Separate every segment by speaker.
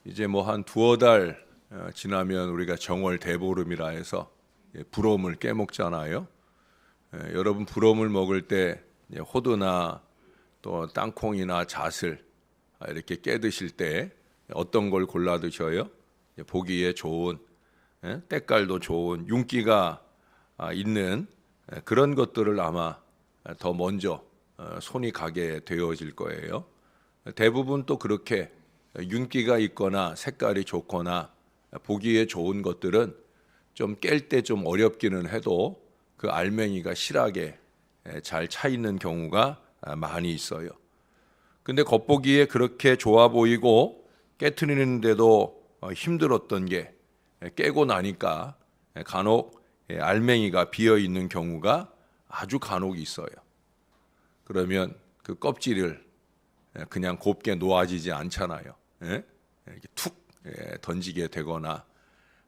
Speaker 1: 이제 뭐 한 두어 달 지나면 우리가 정월 대보름이라 해서 부럼을 깨먹잖아요. 여러분 부럼을 먹을 때 호두나 또 땅콩이나 잣을 이렇게 깨 드실 때 어떤 걸 골라 드셔요? 보기에 좋은, 때깔도 좋은 윤기가 있는 그런 것들을 아마 더 먼저 손이 가게 되어질 거예요. 대부분 또 그렇게 윤기가 있거나 색깔이 좋거나 보기에 좋은 것들은 좀 깰 때 좀 어렵기는 해도 그 알맹이가 실하게 잘 차 있는 경우가 많이 있어요. 근데 겉보기에 그렇게 좋아 보이고 깨트리는데도 힘들었던 게 깨고 나니까 간혹 알맹이가 비어 있는 경우가 아주 간혹 있어요. 그러면 그 껍질을 그냥 곱게 놓아지지 않잖아요. 이렇게 툭 던지게 되거나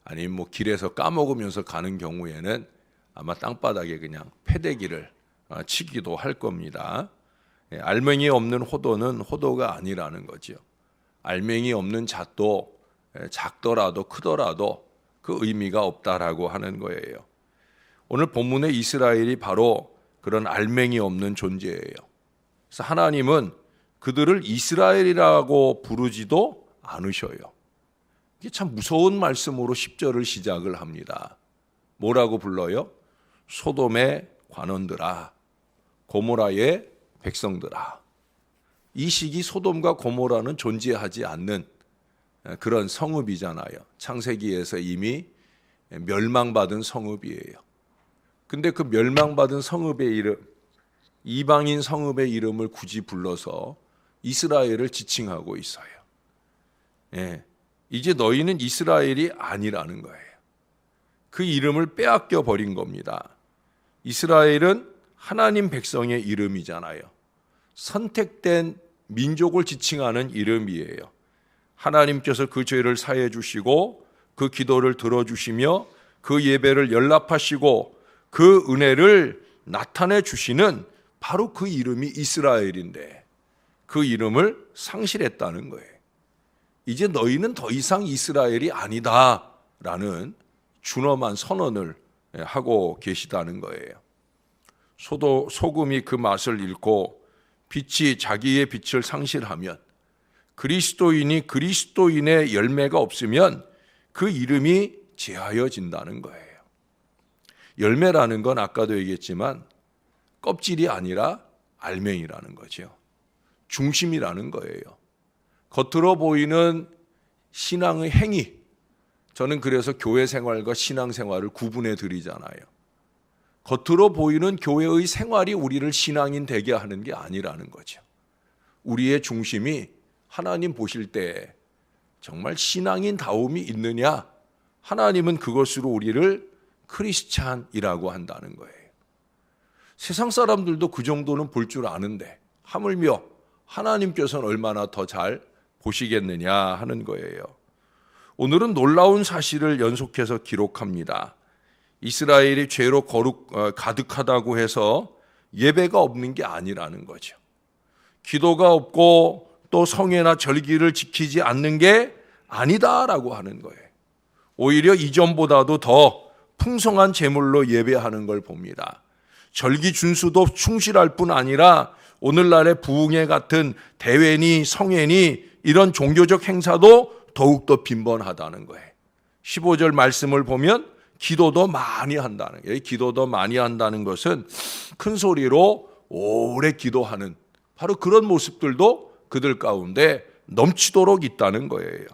Speaker 1: 아니면 뭐 길에서 까먹으면서 가는 경우에는 아마 땅바닥에 그냥 패대기를 치기도 할 겁니다. 알맹이 없는 호도는 호도가 아니라는 거죠. 알맹이 없는 잣도 작더라도 크더라도 그 의미가 없다라고 하는 거예요. 오늘 본문의 이스라엘이 바로 그런 알맹이 없는 존재예요. 그래서 하나님은 그들을 이스라엘이라고 부르지도 않으셔요. 이게 참 무서운 말씀으로 10절을 시작을 합니다. 뭐라고 불러요? 소돔의 관원들아, 고모라의 백성들아. 이 시기 소돔과 고모라는 존재하지 않는 그런 성읍이잖아요. 창세기에서 이미 멸망받은 성읍이에요. 근데 그 멸망받은 성읍의 이름, 이방인 성읍의 이름을 굳이 불러서 이스라엘을 지칭하고 있어요. 이제 너희는 이스라엘이 아니라는 거예요. 그 이름을 빼앗겨 버린 겁니다. 이스라엘은 하나님 백성의 이름이잖아요. 선택된 민족을 지칭하는 이름이에요. 하나님께서 그 죄를 사해 주시고 그 기도를 들어주시며 그 예배를 연락하시고 그 은혜를 나타내 주시는 바로 그 이름이 이스라엘인데 그 이름을 상실했다는 거예요. 이제 너희는 더 이상 이스라엘이 아니다라는 준엄한 선언을 하고 계시다는 거예요. 소금이 그 맛을 잃고 빛이 자기의 빛을 상실하면 그리스도인이 그리스도인의 열매가 없으면 그 이름이 제하여진다는 거예요. 열매라는 건 아까도 얘기했지만 껍질이 아니라 알맹이라는 거죠. 중심이라는 거예요. 겉으로 보이는 신앙의 행위, 저는 그래서 교회 생활과 신앙 생활을 구분해 드리잖아요. 겉으로 보이는 교회의 생활이 우리를 신앙인 되게 하는 게 아니라는 거죠. 우리의 중심이 하나님 보실 때 정말 신앙인다움이 있느냐, 하나님은 그것으로 우리를 크리스찬이라고 한다는 거예요. 세상 사람들도 그 정도는 볼 줄 아는데 하물며 하나님께서는 얼마나 더 잘 보시겠느냐 하는 거예요. 오늘은 놀라운 사실을 연속해서 기록합니다. 이스라엘이 죄로 가득하다고 해서 예배가 없는 게 아니라는 거죠. 기도가 없고 또 성회나 절기를 지키지 않는 게 아니다라고 하는 거예요. 오히려 이전보다도 더 풍성한 제물로 예배하는 걸 봅니다. 절기 준수도 충실할 뿐 아니라 오늘날의 부흥회 같은 대회니 성회니 이런 종교적 행사도 더욱더 빈번하다는 거예요. 15절 말씀을 보면 기도도 많이 한다는 거예요. 기도도 많이 한다는 것은 큰 소리로 오래 기도하는 바로 그런 모습들도 그들 가운데 넘치도록 있다는 거예요.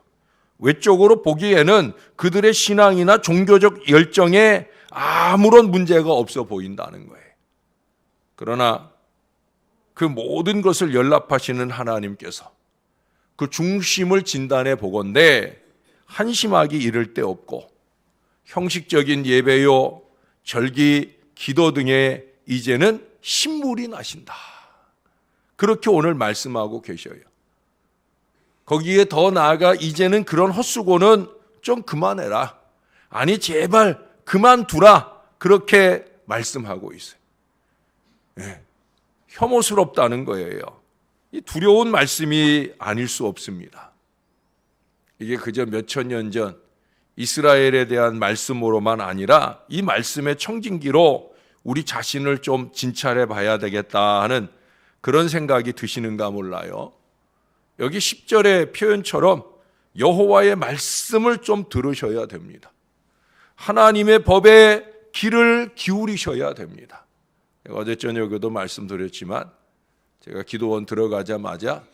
Speaker 1: 외적으로 보기에는 그들의 신앙이나 종교적 열정에 아무런 문제가 없어 보인다는 거예요. 그러나 그 모든 것을 연락하시는 하나님께서 그 중심을 진단해 보건대 한심하기 이를 데 없고 형식적인 예배요, 절기, 기도 등에 이제는 신물이 나신다. 그렇게 오늘 말씀하고 계셔요. 거기에 더 나아가 이제는 그런 헛수고는 좀 그만해라. 아니 제발 그만두라. 그렇게 말씀하고 있어요. 혐오스럽다는 거예요. 이 두려운 말씀이 아닐 수 없습니다. 이게 그저 몇천 년 전 이스라엘에 대한 말씀으로만 아니라 이 말씀의 청진기로 우리 자신을 좀 진찰해 봐야 되겠다 하는 그런 생각이 드시는가 몰라요. 여기 10절의 표현처럼 여호와의 말씀을 좀 들으셔야 됩니다. 하나님의 법에 귀를 기울이셔야 됩니다. 어제 저녁에도 말씀드렸지만 제가 기도원 들어가자마자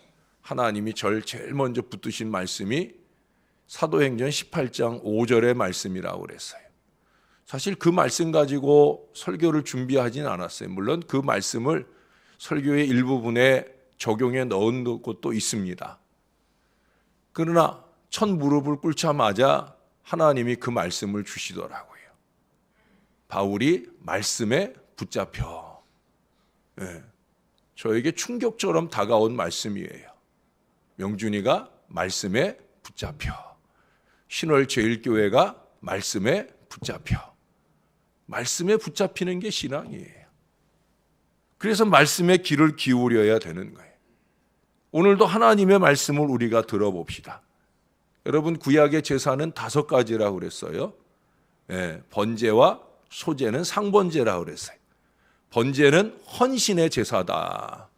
Speaker 1: 하나님이 저를 제일 먼저 붙드신 말씀이 사도행전 18장 5절의 말씀이라고 그랬어요. 사실 그 말씀 가지고 설교를 준비하진 않았어요. 물론 그 말씀을 설교의 일부분에 적용해 넣은 것도 있습니다. 그러나 첫 무릎을 꿇자마자 하나님이 그 말씀을 주시더라고요. 바울이 말씀에 붙잡혀. 네. 저에게 충격처럼 다가온 말씀이에요. 명준이가 말씀에 붙잡혀. 신월제일교회가 말씀에 붙잡혀. 말씀에 붙잡히는 게 신앙이에요. 그래서 말씀에 귀를 기울여야 되는 거예요. 오늘도 하나님의 말씀을 우리가 들어봅시다. 여러분, 구약의 제사는 5가지라고 그랬어요. 네, 번제와 소제는 상번제라고 그랬어요. 번제는 헌신의 제사다.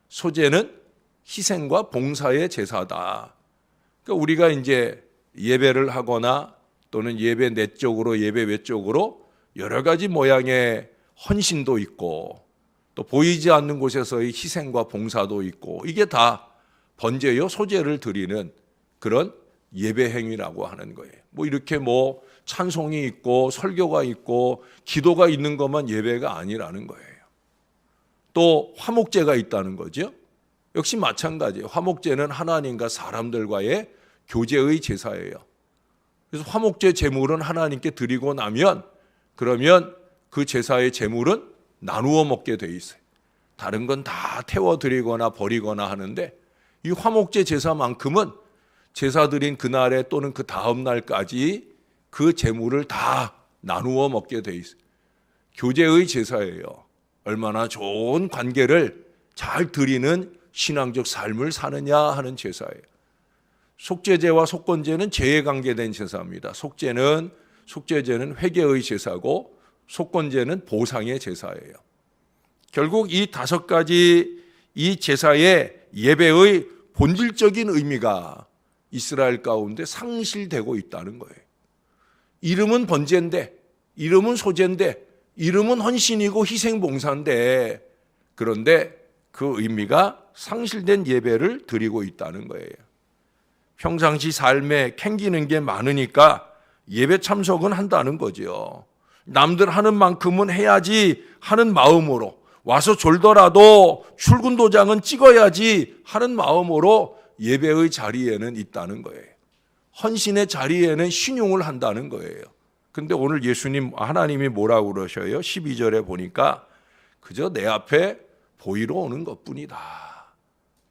Speaker 1: 소제는 희생과 봉사의 제사다. 그러니까 우리가 이제 예배를 하거나 또는 예배 내적으로 예배 외적으로 여러 가지 모양의 헌신도 있고 또 보이지 않는 곳에서의 희생과 봉사도 있고 이게 다 번제요 소제를 드리는 그런 예배 행위라고 하는 거예요. 뭐 이렇게 뭐 찬송이 있고 설교가 있고 기도가 있는 것만 예배가 아니라는 거예요. 또 화목제가 있다는 거죠. 역시 마찬가지예요. 화목제는 하나님과 사람들과의 교제의 제사예요. 그래서 화목제 제물은 하나님께 드리고 나면 그러면 그 제사의 제물은 나누어 먹게 돼 있어요. 다른 건 다 태워 드리거나 버리거나 하는데 이 화목제 제사만큼은 제사 드린 그날에 또는 그 다음 날까지 그 제물을 다 나누어 먹게 돼 있어요. 교제의 제사예요. 얼마나 좋은 관계를 잘 드리는 신앙적 삶을 사느냐 하는 제사예요. 속죄제와 속건제는 죄에 관계된 제사입니다. 속죄제는 회개의 제사고 속건제는 보상의 제사예요. 결국 이 5가지 이 제사의 예배의 본질적인 의미가 이스라엘 가운데 상실되고 있다는 거예요. 이름은 번제인데, 이름은 소제인데, 이름은 헌신이고 희생봉사인데 그런데 그 의미가 상실된 예배를 드리고 있다는 거예요. 평상시 삶에 캥기는 게 많으니까 예배 참석은 한다는 거죠. 남들 하는 만큼은 해야지 하는 마음으로 와서 졸더라도 출근 도장은 찍어야지 하는 마음으로 예배의 자리에는 있다는 거예요. 헌신의 자리에는 신용을 한다는 거예요. 근데 오늘 하나님이 뭐라고 그러셔요? 12절에 보니까 그저 내 앞에 보이러 오는 것뿐이다.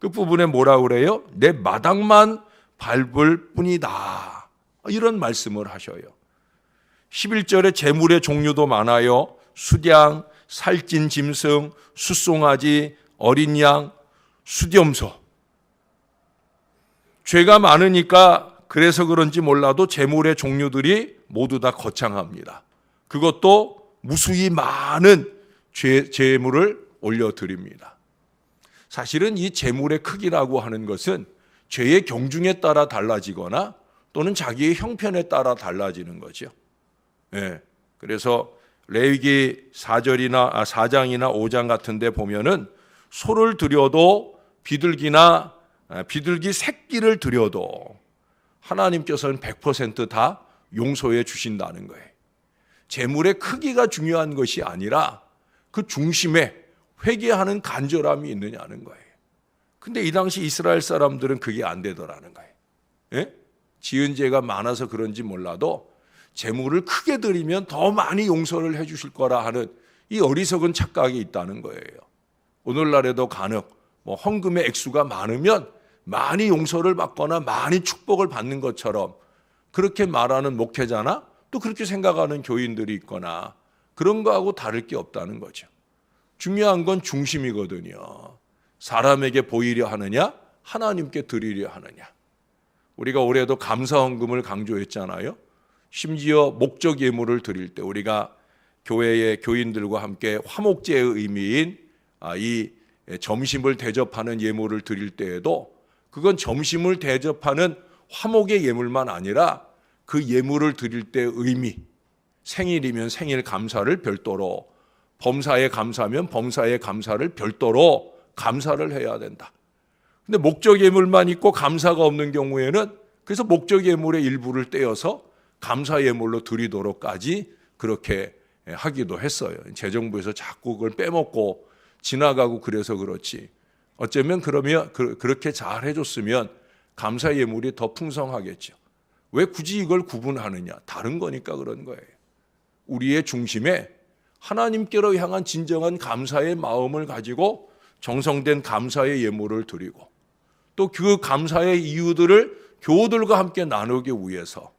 Speaker 1: 끝부분에 뭐라고 그래요? 내 마당만 밟을 뿐이다. 이런 말씀을 하셔요. 11절에 제물의 종류도 많아요. 수량, 살찐 짐승, 숫송아지, 어린 양, 수염소. 죄가 많으니까 그래서 그런지 몰라도 제물의 종류들이 모두 다 거창합니다. 그것도 무수히 많은 제물을 올려드립니다. 사실은 이 제물의 크기라고 하는 것은 죄의 경중에 따라 달라지거나 또는 자기의 형편에 따라 달라지는 거죠. 네. 그래서 레위기 4장이나 5장 같은 데 보면은 소를 드려도 비둘기 새끼를 드려도 하나님께서는 100% 다 용서해 주신다는 거예요. 제물의 크기가 중요한 것이 아니라 그 중심에 회개하는 간절함이 있느냐는 거예요. 근데 이 당시 이스라엘 사람들은 그게 안 되더라는 거예요. 예? 지은 죄가 많아서 그런지 몰라도 제물을 크게 드리면 더 많이 용서를 해 주실 거라 하는 이 어리석은 착각이 있다는 거예요. 오늘날에도 간혹 헌금의 액수가 많으면 많이 용서를 받거나 많이 축복을 받는 것처럼 그렇게 말하는 목회자나 또 그렇게 생각하는 교인들이 있거나 그런 거하고 다를 게 없다는 거죠. 중요한 건 중심이거든요. 사람에게 보이려 하느냐, 하나님께 드리려 하느냐. 우리가 올해도 감사헌금을 강조했잖아요. 심지어 목적 예물을 드릴 때 우리가 교회의 교인들과 함께 화목제의 의미인 이 점심을 대접하는 예물을 드릴 때에도 그건 점심을 대접하는 화목의 예물만 아니라 그 예물을 드릴 때의 의미, 생일이면 생일 감사를 별도로, 범사에 감사하면 범사에 감사를 별도로 감사를 해야 된다. 근데 목적 예물만 있고 감사가 없는 경우에는 그래서 목적 예물의 일부를 떼어서 감사 예물로 드리도록까지 그렇게 하기도 했어요. 재정부에서 자꾸 그걸 빼먹고 지나가고 그래서 그렇지. 어쩌면 그러면 그렇게 잘 해줬으면 감사 예물이 더 풍성하겠죠. 왜 굳이 이걸 구분하느냐? 다른 거니까 그런 거예요. 우리의 중심에 하나님께로 향한 진정한 감사의 마음을 가지고 정성된 감사의 예물을 드리고 또 그 감사의 이유들을 교우들과 함께 나누기 위해서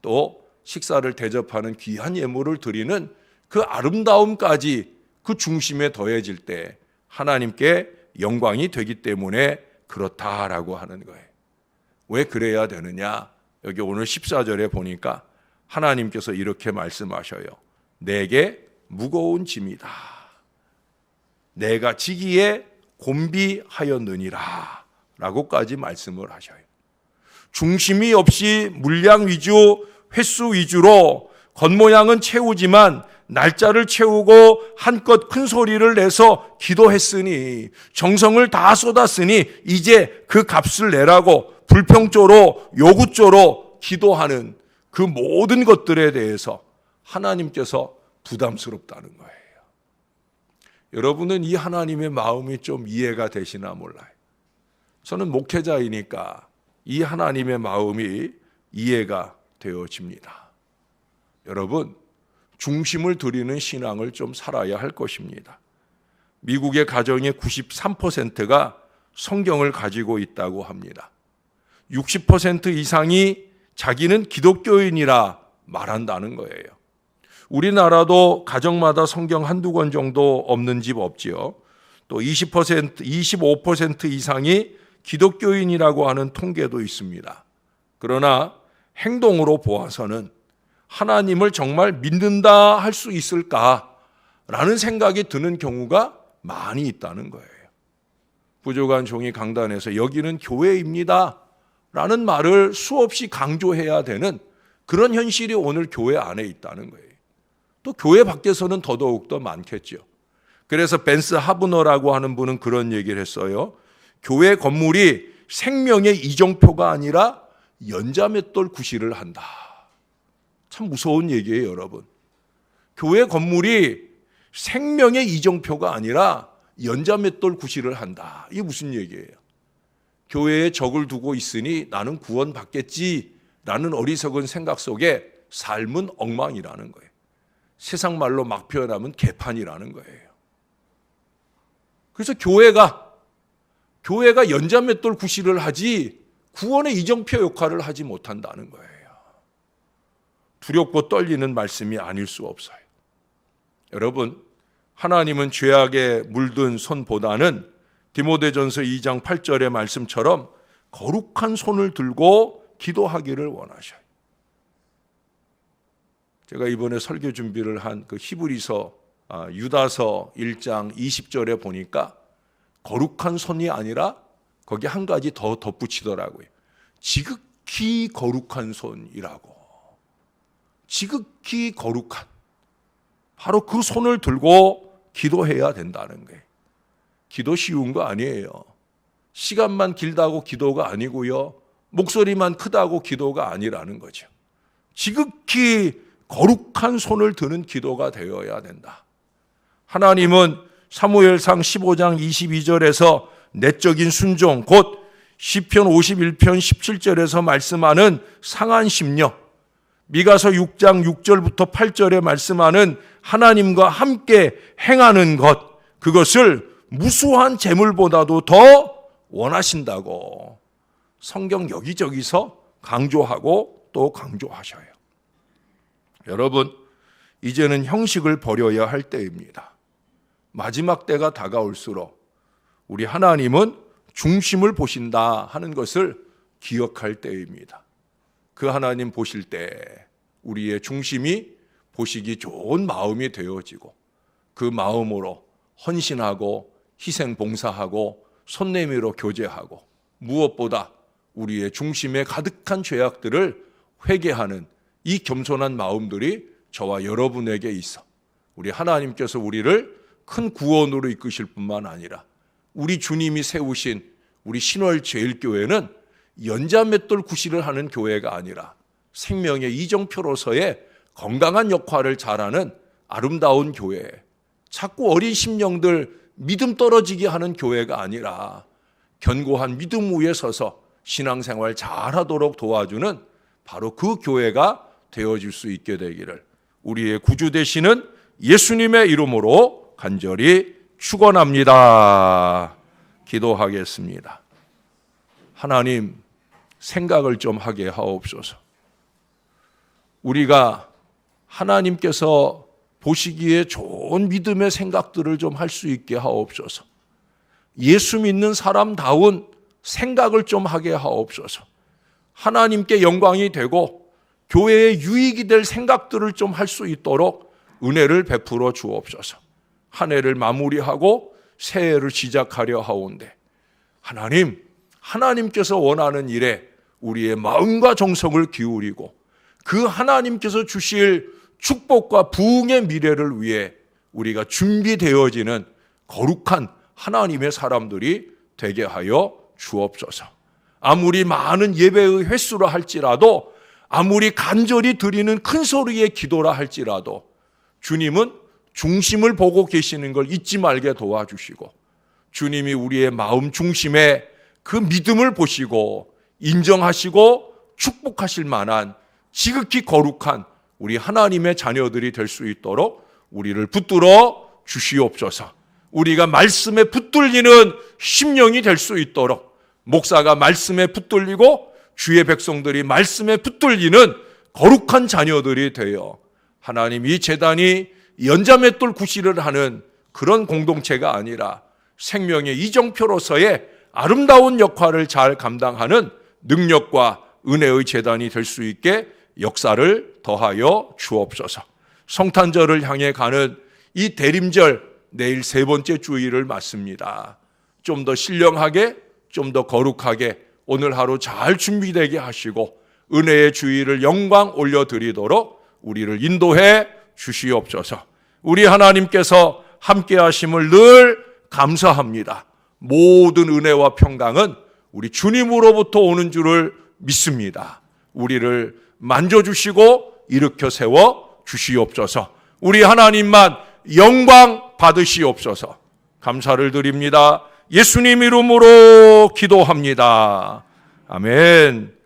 Speaker 1: 또 식사를 대접하는 귀한 예물을 드리는 그 아름다움까지 그 중심에 더해질 때 하나님께 영광이 되기 때문에 그렇다라고 하는 거예요. 왜 그래야 되느냐? 여기 오늘 14절에 보니까 하나님께서 이렇게 말씀하셔요. 내게 무거운 짐이다. 내가 지기에 곤비하였느니라 라고까지 말씀을 하셔요. 중심이 없이 물량 위주, 횟수 위주로 겉모양은 채우지만 날짜를 채우고 한껏 큰 소리를 내서 기도했으니 정성을 다 쏟았으니 이제 그 값을 내라고 불평조로 요구조로 기도하는 그 모든 것들에 대해서 하나님께서 부담스럽다는 거예요. 여러분은 이 하나님의 마음이 좀 이해가 되시나 몰라요. 저는 목회자이니까 이 하나님의 마음이 이해가 되어집니다. 여러분, 중심을 드리는 신앙을 좀 살아야 할 것입니다. 미국의 가정의 93%가 성경을 가지고 있다고 합니다. 60% 이상이 자기는 기독교인이라 말한다는 거예요. 우리나라도 가정마다 성경 한두 권 정도 없는 집 없지요. 또 20%, 25% 이상이 기독교인이라고 하는 통계도 있습니다. 그러나 행동으로 보아서는 하나님을 정말 믿는다 할 수 있을까라는 생각이 드는 경우가 많이 있다는 거예요. 부족한 종이 강단에서 여기는 교회입니다 라는 말을 수없이 강조해야 되는 그런 현실이 오늘 교회 안에 있다는 거예요. 또 교회 밖에서는 더더욱 더 많겠죠. 그래서 벤스 하브너라고 하는 분은 그런 얘기를 했어요. 교회 건물이 생명의 이정표가 아니라 연자맷돌 구실을 한다. 참 무서운 얘기예요, 여러분. 교회 건물이 생명의 이정표가 아니라 연자맷돌 구실을 한다. 이게 무슨 얘기예요? 교회에 적을 두고 있으니 나는 구원받겠지라는 어리석은 생각 속에 삶은 엉망이라는 거예요. 세상 말로 막 표현하면 개판이라는 거예요. 그래서 교회가 연자맷돌 구실을 하지 구원의 이정표 역할을 하지 못한다는 거예요. 두렵고 떨리는 말씀이 아닐 수 없어요. 여러분, 하나님은 죄악에 물든 손보다는 디모데전서 2장 8절의 말씀처럼 거룩한 손을 들고 기도하기를 원하셔요. 제가 이번에 설교 준비를 한 그 히브리서 유다서 1장 20절에 보니까 거룩한 손이 아니라 거기 한 가지 더 덧붙이더라고요. 지극히 거룩한 손이라고. 지극히 거룩한. 바로 그 손을 들고 기도해야 된다는 거예요. 기도 쉬운 거 아니에요. 시간만 길다고 기도가 아니고요. 목소리만 크다고 기도가 아니라는 거죠. 지극히 거룩한 손을 드는 기도가 되어야 된다. 하나님은 사무엘상 15장 22절에서 내적인 순종, 곧 시편 51편 17절에서 말씀하는 상한 심령, 미가서 6장 6절부터 8절에 말씀하는 하나님과 함께 행하는 것, 그것을 무수한 재물보다도 더 원하신다고 성경 여기저기서 강조하고 또 강조하셔요. 여러분, 이제는 형식을 버려야 할 때입니다. 마지막 때가 다가올수록 우리 하나님은 중심을 보신다 하는 것을 기억할 때입니다. 그 하나님 보실 때 우리의 중심이 보시기 좋은 마음이 되어지고 그 마음으로 헌신하고 희생 봉사하고 손 내밀어 교제하고 무엇보다 우리의 중심에 가득한 죄악들을 회개하는 이 겸손한 마음들이 저와 여러분에게 있어 우리 하나님께서 우리를 큰 구원으로 이끄실 뿐만 아니라 우리 주님이 세우신 우리 신월제일교회는 연자맷돌 구실을 하는 교회가 아니라 생명의 이정표로서의 건강한 역할을 잘하는 아름다운 교회, 자꾸 어린 심령들 믿음 떨어지게 하는 교회가 아니라 견고한 믿음 위에 서서 신앙생활 잘하도록 도와주는 바로 그 교회가 되어질 수 있게 되기를 우리의 구주 되시는 예수님의 이름으로 간절히 축원합니다. 기도하겠습니다. 하나님, 생각을 좀 하게 하옵소서. 우리가 하나님께서 보시기에 좋은 믿음의 생각들을 좀 할 수 있게 하옵소서. 예수 믿는 사람다운 생각을 좀 하게 하옵소서. 하나님께 영광이 되고 교회에 유익이 될 생각들을 좀 할 수 있도록 은혜를 베풀어 주옵소서. 한 해를 마무리하고 새해를 시작하려 하오는데 하나님께서 원하는 일에 우리의 마음과 정성을 기울이고 그 하나님께서 주실 축복과 부흥의 미래를 위해 우리가 준비되어지는 거룩한 하나님의 사람들이 되게 하여 주옵소서. 아무리 많은 예배의 횟수라 할지라도 아무리 간절히 드리는 큰 소리의 기도라 할지라도 주님은 중심을 보고 계시는 걸 잊지 말게 도와주시고 주님이 우리의 마음 중심에 그 믿음을 보시고 인정하시고 축복하실 만한 지극히 거룩한 우리 하나님의 자녀들이 될 수 있도록 우리를 붙들어 주시옵소서. 우리가 말씀에 붙들리는 심령이 될 수 있도록 목사가 말씀에 붙들리고 주의 백성들이 말씀에 붙들리는 거룩한 자녀들이 되어 하나님 이 재단이 연자맷돌 구실을 하는 그런 공동체가 아니라 생명의 이정표로서의 아름다운 역할을 잘 감당하는 능력과 은혜의 재단이 될 수 있게 역사를 더하여 주옵소서. 성탄절을 향해 가는 이 대림절 내일 세 번째 주일을 맞습니다. 좀 더 신령하게 좀 더 거룩하게 오늘 하루 잘 준비되게 하시고 은혜의 주일을 영광 올려드리도록 우리를 인도해 주시옵소서. 우리 하나님께서 함께 하심을 늘 감사합니다. 모든 은혜와 평강은 우리 주님으로부터 오는 줄을 믿습니다. 우리를 만져주시고 일으켜 세워 주시옵소서. 우리 하나님만 영광 받으시옵소서. 감사를 드립니다. 예수님 이름으로 기도합니다. 아멘.